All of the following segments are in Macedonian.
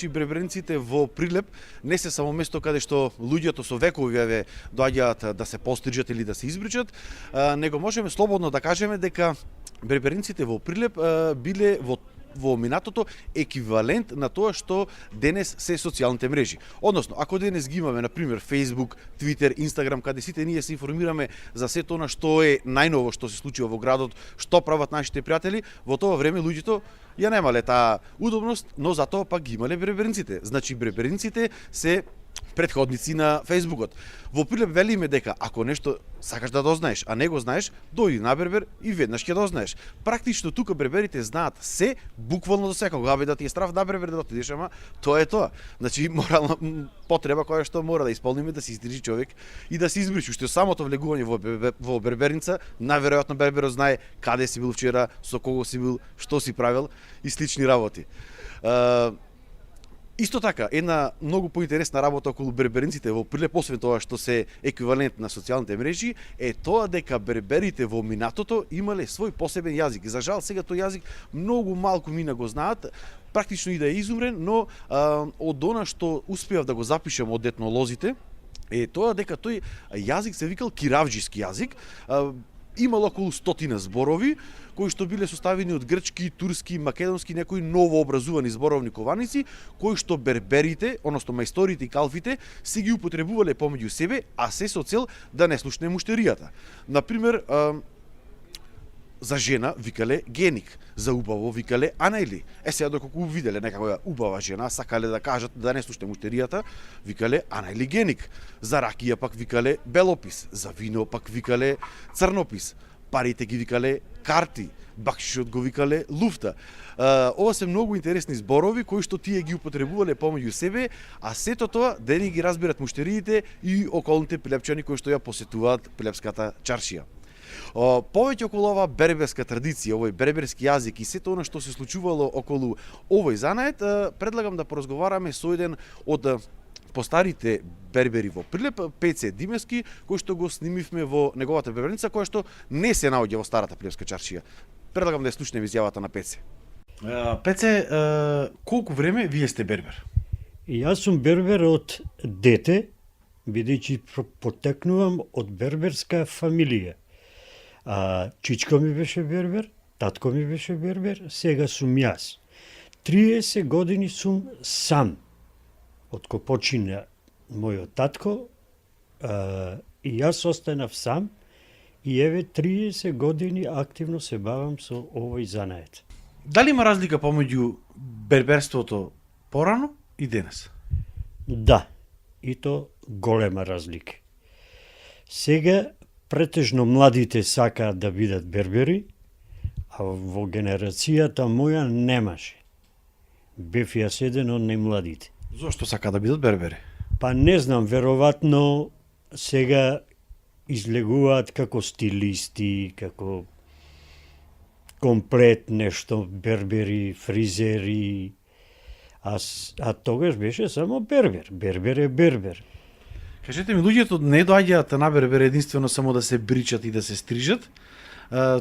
Бребрениците во Прилеп не се само место каде што луѓето со векови доаѓаат да се пострижат или да се избричат, него можеме слободно да кажеме дека Бребрениците во Прилеп биле во минатото еквивалент на тоа што денес се социјалните мрежи. Односно, ако денес ги имаме, например, Facebook, Twitter, Instagram, каде сите ние се информираме за сето она што е најново што се случува во градот, што прават нашите пријатели, во тоа време луѓето ја немале таа удобност, но затоа пак ги имале Бребрениците. Значи, Бребрениците се претходници на Фейсбукот. Во Прилеп велиме дека ако нешто сакаш да дознаеш, а не го знаеш, дојди на Бербер и веднаш ќе дознаеш. Практично тука берберите знаат се, буквално до секого. Да ти е страф на Бербер да отидеш, ама тоа е тоа. Значи морална потреба која што мора да исполниме, да се издржи човек и да се избричи. Уште самото влегување во Берберница, најверојатно Берберот знае каде си бил вчера, со кого си бил, што си правил и слични работи. Исто така, една многу поинтересна работа околу берберинците во Прилеп, освен тоа што се еквивалент на социјалните мрежи, е тоа дека берберите во минатото имале свој посебен јазик. За жал, сега тој јазик многу малку мина го знаат, практично и да е изумрен, но од она што успеав да го запишам од етнолозите, е тоа дека тој јазик се викал киравџиски јазик, имало околу 100 зборови, кои што биле составени од грчки, турски, македонски, некои новообразувани зборовни кованици, кои што берберите, односно мајсторите и калфите, се ги употребувале помеѓу себе, а се со цел да не слушне муштеријата. Например, за жена викале геник, за убаво викале анајли. Сега доколку виделе некаква убава жена, сакале да кажат да не слушне муштеријата, викале анајли геник. За ракија пак викале белопис, за вино пак викале црнопис. Парите ги викале карти, бакшишот го викале луфта. Ова се многу интересни зборови кои што тие ги употребувале помеѓу себе, а сето тоа да не ги разбират муштериите и околните прилепчани кои што ја посетуваат Прилепската чаршија. Повеќе околу оваа берберска традиција, овој берберски јазик и сето она што се случувало околу овој занает, предлагам да поразговараме со еден од постарите бербери во Прилеп, Пеце Димески, кој што го снимивме во неговата берберница, која што не се наоѓа во старата Прилепска чаршија. Предлагам да ја слушнеме изјавата на Пеце. Пеце, колку време вие сте бербер? Јас сум бербер од дете, бидејќи потекнувам од берберска фамилија. Чичко ми беше бербер, татко ми беше бербер, сега сум јас. 30 години сум сам. Откако почина мојот татко, и јас останав сам, и еве 30 години активно се бавам со овој занает. Дали има разлика помеѓу берберството порано и денес? Да, и то голема разлика. Сега претежно младите сакаат да бидат бербери, а во генерацијата моја немаше. Бев јас еден од најмладите. Зошто сака да бидат бербери? Па не знам, веројатно сега излегуваат како стилисти, како комплет нешто, бербери, фризери, а тогаш беше само бербер. Бербер е бербер. Кажете ми, луѓето не доаѓаат на бербер единствено само да се бричат и да се стрижат,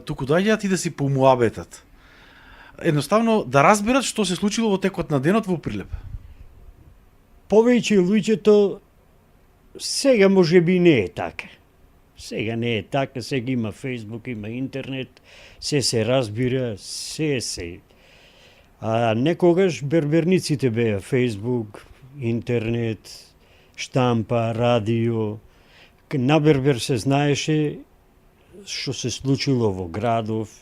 туку доаѓаат и да си помуабетат. Едноставно да разберат што се случило во текот на денот во Прилеп. Повеќе луѓето сега можеби не е така. Сега не е така, сега има Facebook, има интернет, се разбира, се. А некогаш берберниците беа Facebook, интернет, штампа, радио. На бербер се знаеше што се случило во градов.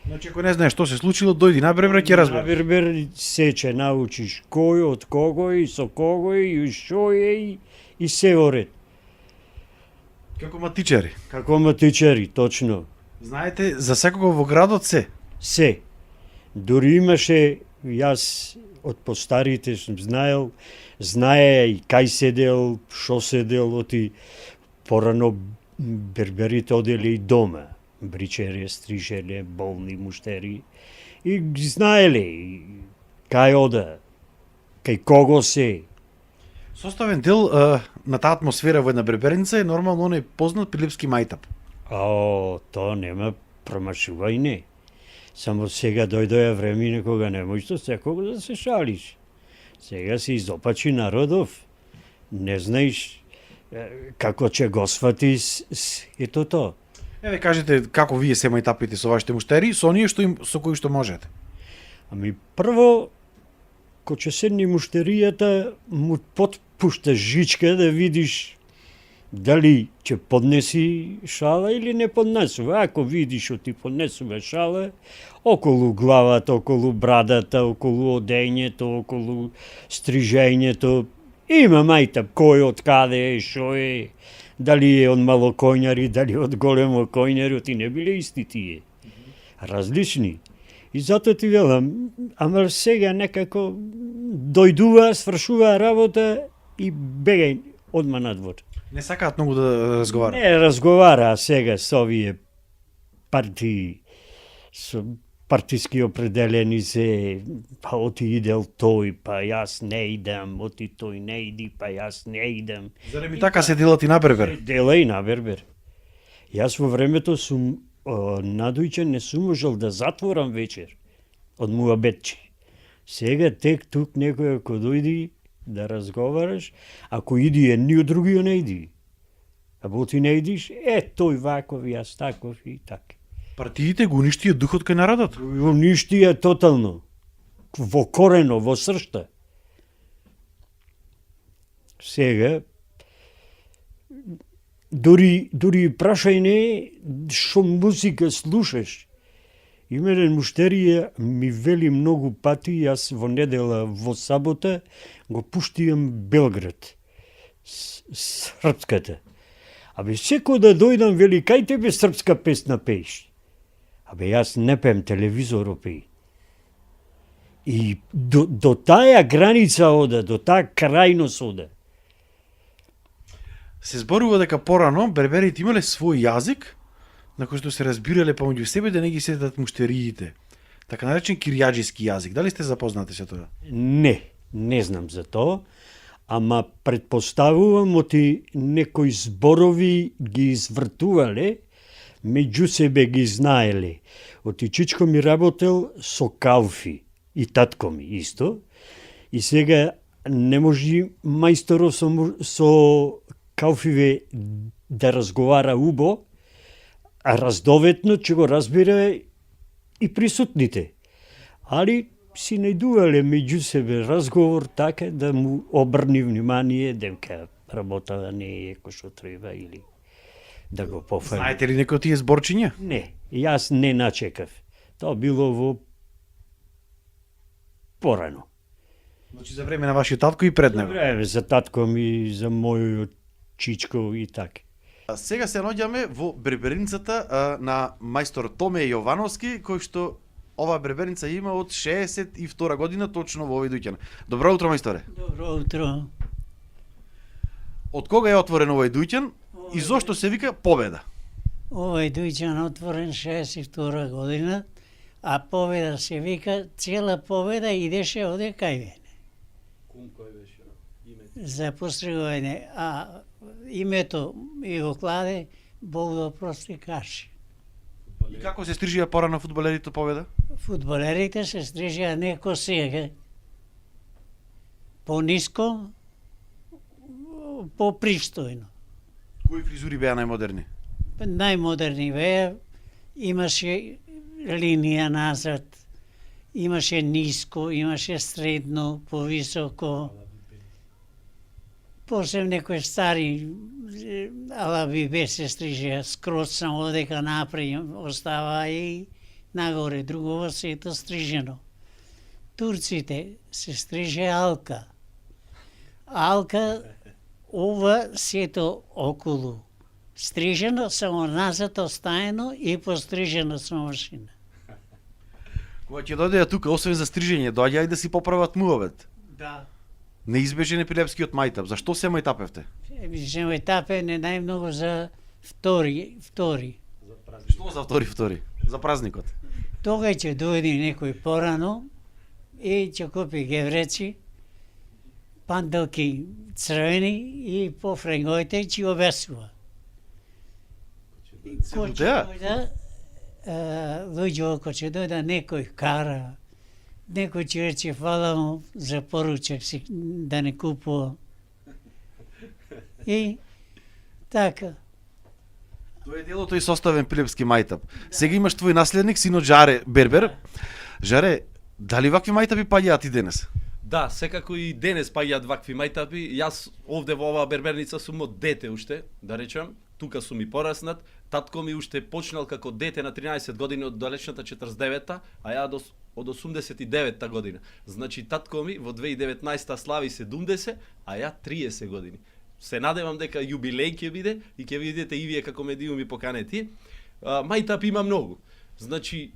Значи, ако не знаеш што се случило, дојди на бербер, ќе разбереш. На бербер сече научиш кој, од кого и со кого и што е и се оред. Како матичари. Како матичари, точно. Знаете, за секого во градот се. Се. Дури имаше, јас од постарите сум знае и кај седел, шо седел, оти порано берберите оделе и дома. Бричере, стрижеле, болни муштери. И знаеле кај ода, кај кого се. Составен дел на таа атмосфера во една берберница е нормално оној познат прилепски мајтап. Тоа нема промашување. Само сега дојдоја време кога не можеш секого да се шалиш. Сега се изопачи народов. Не знаеш како ќе го свати ето то. Еве кажете како вие се мајтапите со вашите муштери, со оние со кои што можете. Ами прво, ко ќе седни муштеријата, му подпушта жичка да видиш дали ќе поднеси шала или не поднесува. Ако видиш оти поднесува шала, околу главата, околу брадата, околу одењето, околу стрижењето, има мајтап кој од каде е, шо е, дали е од малокоњари, дали од големо коњари, оти не биле исти тие. Различни. И затоа ти велам, ама сега некако дојдува, свршува работа и бегај одма надвор. Не сакаат многу да разговараат. Не разговара сега со овие партии, со партиски определени се, па оти идел тој, па јас не идам, оти тој не иди, па јас не идам. Зарем и така се делат и на Бербер? Дела и на Бербер. Јас во времето сум надојчен, не сум можел да затворам вечер од муабетчи. Сега тек тук некој ако дојди да разговараш, ако иди едни од другиот не иди. А ти не идиш, тој ваков, јас таков и така. Партиите го уништија духот кај народот. Уништија тотално. Во корено, во сршта. Сега, дури прашај не шо музика слушаш. Има еден муштерија ми вели многу пати, јас во недела, во сабота, го пуштијам Белград, српската. Абе, секој да дојдам, вели, кај тебе српска песна пееш? Абе, јас не пеем, телевизор пеи. И до таа граница ода, до таа крајност ода. Се зборува дека порано берберите имале свој јазик на кој што се разбирале помеѓу себе да не ги сетат муштериите. Така наречен кирјаџиски јазик. Дали сте запознати со тоа? Не знам за тоа, ама предпоставувам оти некои зборови ги извртувале, меѓу себе ги знаеле. Оти чичко ми работел со кауфи и татко ми исто. И сега не може мајсторов со кауфиве да разговара убо, а раздоветно ќе го разбира и присутните. Али си најдувале меѓу себе разговор така да му обрни внимание дека работа не е кој што треба или да го пофали. Знаете ли некои од тие зборчиња? Не, јас не начекав. Тоа било во порано. Значи за време на вашиот татко и пред него. Време за татко ми, за мојот чичко и така. Сега се наоѓаме во берберницата на мајстор Томе Јовановски, кој што оваа берберница има од 62 година точно во овој дуќан. Добро утро, мајсторе. Добро утро. Од кога е отворен овој дуќан и зошто се вика Победа? Овој дуќан отворен 62 година, а Победа се вика, цела Победа идеше оде кај мене. Кој беше името? За постригување, а името ми го кладе Бог прости каши. И како се стрижија порано фудбалерите Победа? Фудбалерите се стрижија неко сега, пониско, попристојно. Кои фризури беа најмодерни? Најмодерни беа, имаше линија назад, имаше ниско, имаше средно, повисоко. После некои стари алаби бе се стрижеа, скроз само одека напред остава и нагоре, друго сето стрижено. Турците се стриже алка. Алка, ова сето околу. Стрижено, само назад остаено и пострижено со машина. Кога ќе дојдеа тука, освен за стрижење, доаѓа и да си поправат муавет. Да. Неизбежен епилепскиот мајтап. Зашто се мајтапевте? Више мајтапе не најмногу за втори. Што за втори? За празникот. Тога ќе дојде некој порано и ќе купи гевреци, панделки црвени и пофренгојте ќе обесува. Се дудеа? Луѓе око ќе дојда некој кара, Некој ќе рече фала му за поручак да не купува. И така. Тоа е делото и составен Прилепски мајтап. Сега имаш твој наследник, синот Жаре Бербер. Жаре, дали вакви мајтапи паѓаат и денес? Да, секако и денес паѓаат вакви мајтапи. Јас овде во оваа берберница сум од дете уште, да речам. Тука сум и пораснат. Татко ми уште почнал како дете на 13 години од далечната 49-та, а ја од 89-та година. Значи татко ми во 2019-та слави 70, а ја 30 години. Се надевам дека јубилеј ќе биде и ќе видите и вие како медиуми поканети. Мајтап има многу. Значи,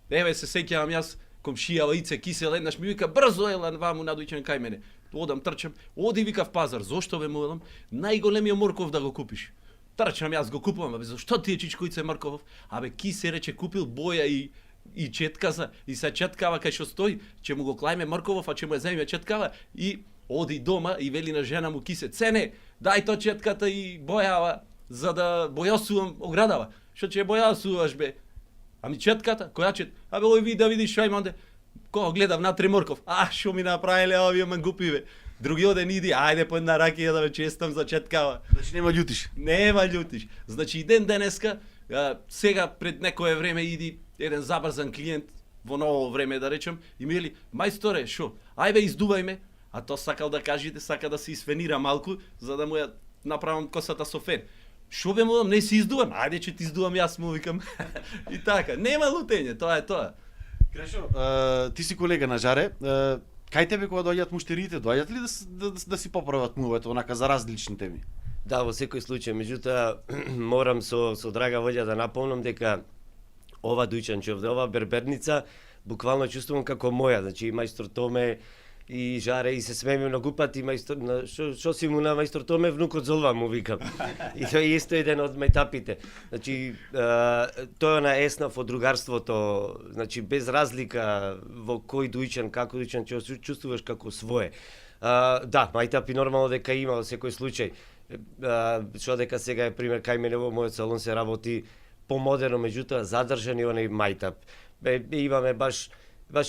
еве се сеќавам јас, комшија Ице Кисел еднаш ми вика брзо елан ваму надојќен кај мене. Одам трчам, оди вика в пазар, зошто бе му велам, најголемиот морков да го купиш. Трчам јас го купувам, абе зошто ти е Чичко Ице Марковов? Абе Кисе рече купил боја и четказа и се четкава кај што стои, ќе му го клајме Марковов, а ќе му ја земеме четкава и оди дома и вели на жена му Кисе, цене, дај то четката и бојава за да бојосувам оградава. Што ќе бојосуваш бе? Ами четката, која чет? Абе ој ви да видиш што има онде. Кога гледав натре Морков, што ми направиле овие мангупи бе. Другиот ден иди, ајде по една ракија да ве честам за четкава. Значи нема љутиш. Нема љутиш. Значи и ден денеска, сега пред некое време иди еден забрзан клиент во ново време да речем и ми вели мајсторе, шо? Ајде издувајме, а то сакал да кажете, сака да се изфенира малку за да му ја направам косата со фен. Шо бе му не се издувам? Ајде ќе ти издувам јас му викам. И така, нема лутење, тоа е тоа. Крешо, ти си колега на Жаре. Кај тебе кога доаѓаат муштериите, доаѓаат ли да си поправат мувето онака за различни теми? Да, во секој случај, меѓутоа морам со драга волја да напомнам дека ова дујчанче овде, ова берберница буквално чувствувам како моја, значи мајстор Томе и Жаре и се смееме многу пати мајстор што си му на мајстор Томе внукот Золва му викам. И тој е исто еден од мајтапите. Значи тој на еснав од другарството, значи без разлика во кој дујчан, како дујчан ќе чувствуваш како свое. Да, мајтапи нормално дека има во секој случај. Што дека сега е пример кај мене во мојот салон се работи помодерно, меѓутоа задржани онај мајтап. Имаме баш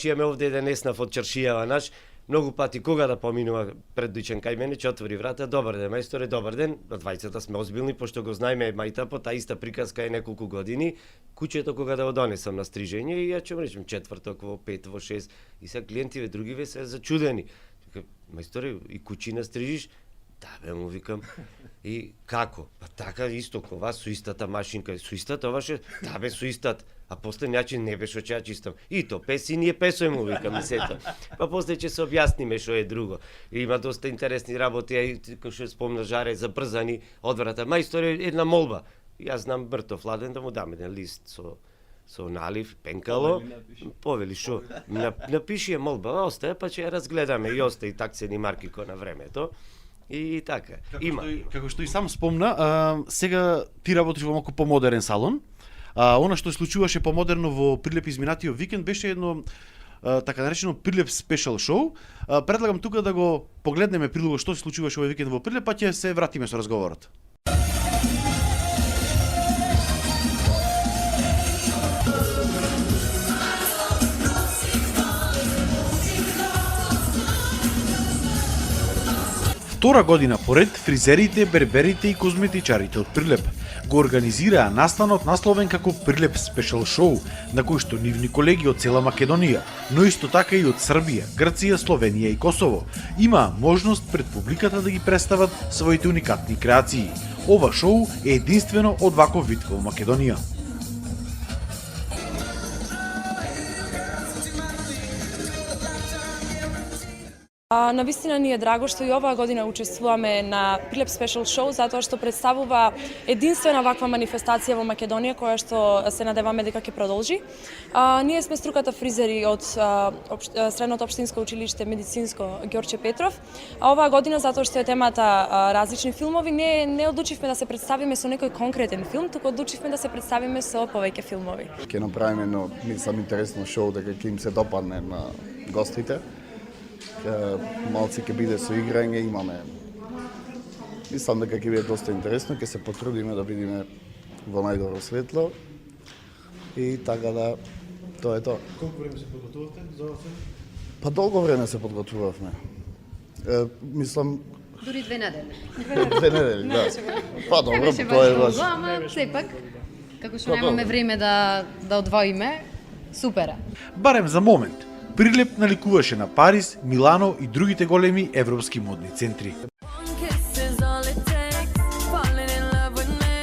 имаме овде еден еснав од чаршијава наш. Многу пати кога да поминува пред дуќан кај мене, ќе отвори врата, добар ден, мајсторе, добар ден. Двајцата сме озбилни, пошто го знаеме мајтапот, таа иста приказка е неколку години. Куќето кога да го донесам на стрижење и ја ќе речем четврток во 5 во 6 и сега клиентиве другиве се зачудени. Мајсторе, и куќина стрижиш? Да бе, му викам. И како? Па така исто кова со истата машинка, со истата оваше, да бе со истата. А после начин не беше што ја чистам. И то песи ние песој му викам и сето. Па после ќе се објасниме што е друго. И има доста интересни работи, а кој што спомна Жаре за брзани одврата. Мајсторе, една молба. Јас знам мртов ладен да му дам еден лист со налив, пенкало. Повели што? Напиши ја молба, остае па ќе ја разгледаме и остаи таксени марки ко на времето. И така, има. Како што и сам спомна, сега ти работиш во малку помодерен салон. Она што се случуваше помодерно во Прилеп изминатиот викенд беше едно така наречено Прилеп спешал шоу. Предлагам тука да го погледнеме прилого што се случуваше овој викенд во Прилеп, па ќе се вратиме со разговорот. Втора година поред, фризерите, берберите и козметичарите од Прилеп го организираа настанот насловен како Прилеп спешал шоу, на кој што нивни колеги од цела Македонија, но исто така и од Србија, Грција, Словенија и Косово, има можност пред публиката да ги представат своите уникатни креации. Ова шоу е единствено од ваков вид во Македонија. Навистина ни е драго што и оваа година учествуваме на Прилеп Спешал Шоу, затоа што представува единствена ваква манифестација во Македонија, која што се надеваме дека ќе продолжи. Ние сме струката фризери од Средното општинско училиште медицинско Ѓорче Петров. Оваа година, затоа што е темата различни филмови, не одлучивме да се представиме со некој конкретен филм, туку одлучивме да се представиме со повеќе филмови. Ќе направиме едно интересно шоу дека ќе им се допадне на гостите. Малци ќе биде со играње, имаме. Мислам дека ќе биде доста интересно, ќе се потрудиме да бидеме во најдобро светло. И така да, тоа е тоа. Колку време се подготувате за ова? Па долго време се подготвувавме. Мислам, Дури 2 недели. 2 недели, да. Па добро, Беше тоа е баш баш. долго, ама сепак, како што Па, немаме добро. време да одвоиме, супер е. Барем за момент, Прилеп наликуваше на Париз, Милано и другите големи европски модни центри. One kiss is all it takes. Falling in love with me.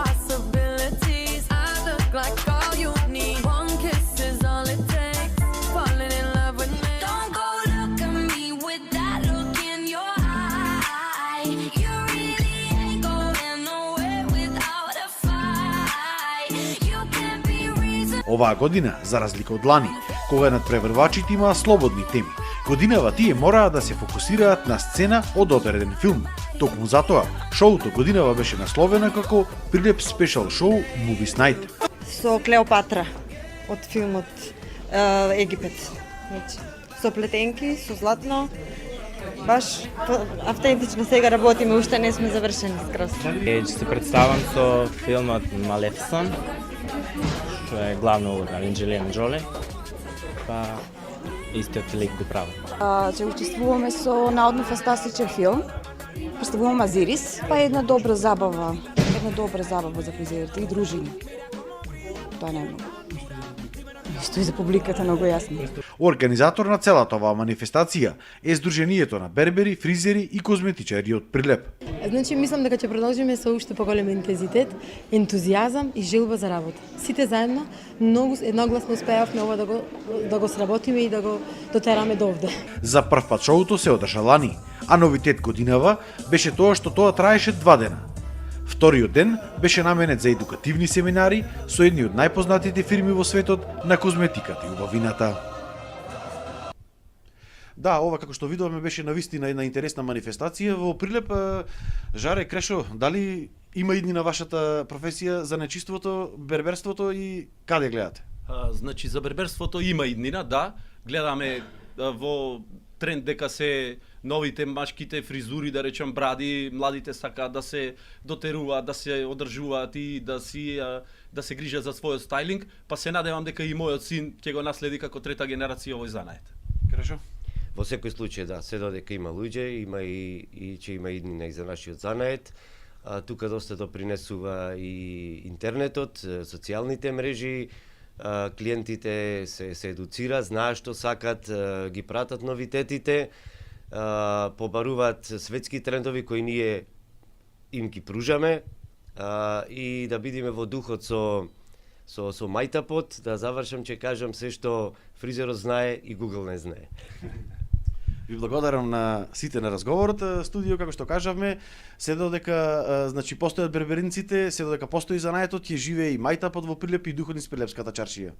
Possibilities. I look like all you need. One kiss is all it takes. Falling in love with me. Don't go look at me with that look in your eye. You really ain't going nowhere without a fight. You can't be reason. Оваа година, за разлика од лани, кога надпреварвачите имаа слободни теми, годинава тие мораа да се фокусираат на сцена од одреден филм. Токму затоа, шоуто годинава беше насловено како Прилеп Special Show Movies Night. Со Клеопатра од филмот Египет. Значи, со плетенки, со златно. Баш автентично сега работиме, уште не сме завршени скроз. Ќе се представам со филмот Малефисон, што е главна улога на Анджелина Джоли, па истиот лик го прави. Ќе учествуваме со наодно фантастичен филм. Представуваме Азирис, па една добра забава за фризерите и дружини. Тоа не е многу. Што и за публиката многу јасно. Организатор на целата оваа манифестација е Сдруженијето на бербери, фризери и козметичари од Прилеп. Значи, мислам дека ќе продолжиме со уште поголем интензитет, ентузијазам и желба за работа. Сите заедно многу едногласно успеавме ова да го сработиме и да го дотераме до овде. За прв пат шоуто се одржа лани, а новитет годинава беше тоа што тоа траеше 2 дена. Вториот ден беше наменет за едукативни семинари со едни од најпознатите фирми во светот на козметиката и убавината. Да, ова како што видовме беше навистина една интересна манифестација во Прилеп. Жаре, Крешо, дали има идни на вашата професија за нечиството, берберството и каде гледате? Значи за берберството има иднина, да. Гледаме во тренд дека се новите машките фризури, да речем бради, младите сакаат да се дотеруваат, да се одржуваат и да се грижат за својот стајлинг, па се надевам дека и мојот син ќе го наследи како трета генерација овој занает. Крешо? Во секој случај, да, се додека има луѓе, има и ќе има иднина и за нашиот занает. Тука доста допринесува и интернетот, социјалните мрежи, клиентите се едуцираат, знаат што сакат, ги пратат новитетите, побаруваат светски трендови кои ние им ги пружаме и да бидеме во духот со мајтапот, да завршам ќе кажам се што фризерот знае и Google не знае. Ви благодарам на сите на разговорот. Студио, како што кажавме, се додека значи постојат берберинците, се додека постои занаетот, ќе живее и мајтапот во Прилеп и духот низ Прилепската чаршија.